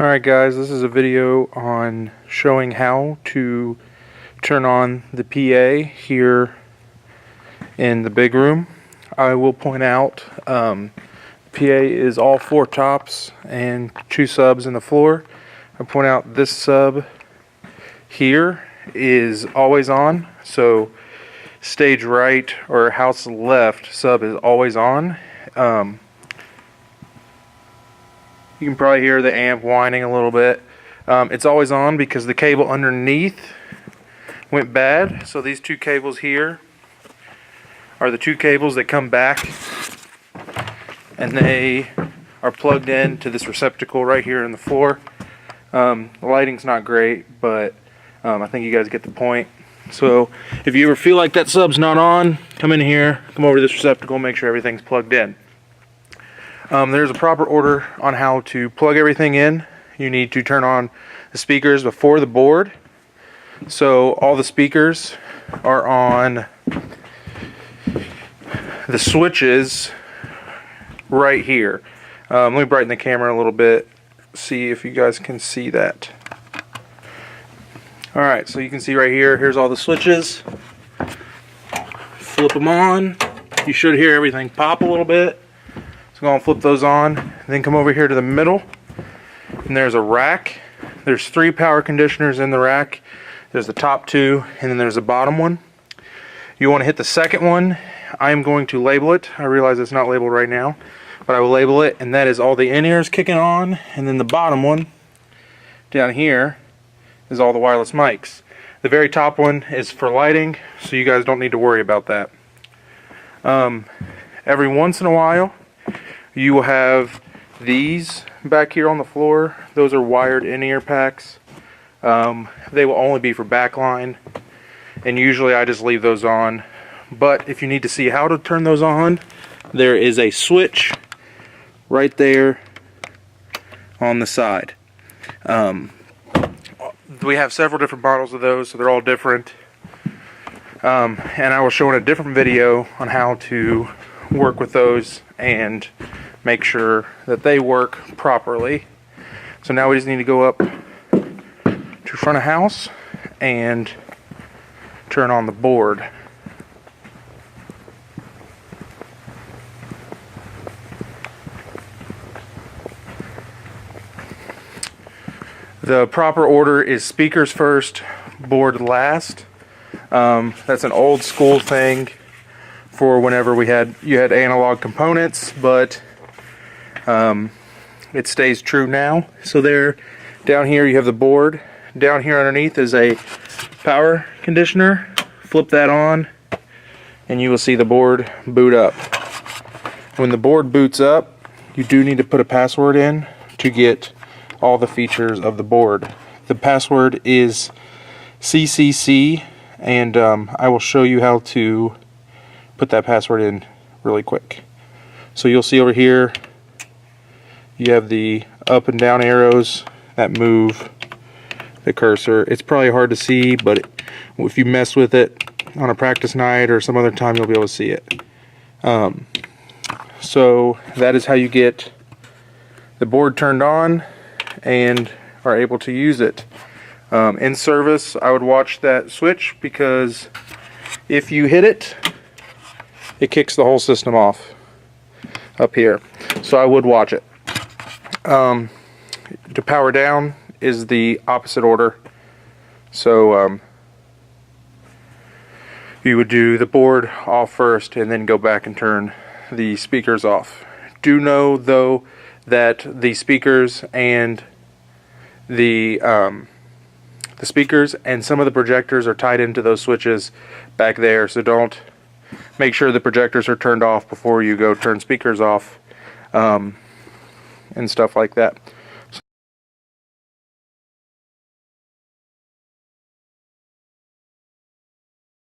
Alright guys, this is a video on showing how to turn on the PA here in the big room. I will point out PA is all 4 tops and 2 subs in the floor. I point out this sub here is always on, so stage right or house left sub is always on. You can probably hear the amp whining a little bit. It's always on because the cable underneath went bad. So these 2 cables here are the 2 cables that come back, and they are plugged in to this receptacle right here in the floor. The lighting's not great, but I think you guys get the point. So if you ever feel like that sub's not on, come in here, come over to this receptacle, make sure everything's plugged in. There's a proper order on how to plug everything in. You need to turn on the speakers before the board. So all the speakers are on the switches right here. Let me brighten the camera a little bit, see if you guys can see that. Alright, so you can see right here, here's all the switches. Flip them on. You should hear everything pop a little bit. So go and flip those on, then come over here to the middle, and there's a rack. There's 3 power conditioners in the rack. There's the top 2, and then there's the bottom one. You want to hit the second one. I'm going to label it. I realize it's not labeled right now, but I will label it, and that is all the in-ears kicking on, and then the bottom one down here is all the wireless mics. The very top one is for lighting, so you guys don't need to worry about that. Every once in a while, you will have these back here on the floor. Those are wired in-ear packs. They will only be for backline, and usually I just leave those on. But if you need to see how to turn those on, there is a switch right there on the side. We have several different models of those, so they're all different. And I will show in a different video on how to work with those and make sure that they work properly. So now we just need to go up to front of house and turn on the board. The proper order is speakers first, board last. That's an old school thing for whenever you had analog components, but it stays true now. So there, down here you have the board. Down here underneath is a power conditioner. Flip that on, and you will see the board boot up. When the board boots up, you do need to put a password in to get all the features of the board. The password is CCC, and I will show you how to put that password in really quick. So you'll see over here you have the up and down arrows that move the cursor. It's probably hard to see, but if you mess with it on a practice night or some other time, you'll be able to see it. So that is how you get the board turned on and are able to use it. In service, I would watch that switch, because if you hit it, it kicks the whole system off up here. So I would watch it. To power down is the opposite order. So you would do the board off first and then go back and turn the speakers off. Do know though that the speakers and the speakers and some of the projectors are tied into those switches back there, so don't make sure the projectors are turned off before you go turn speakers off, and stuff like that.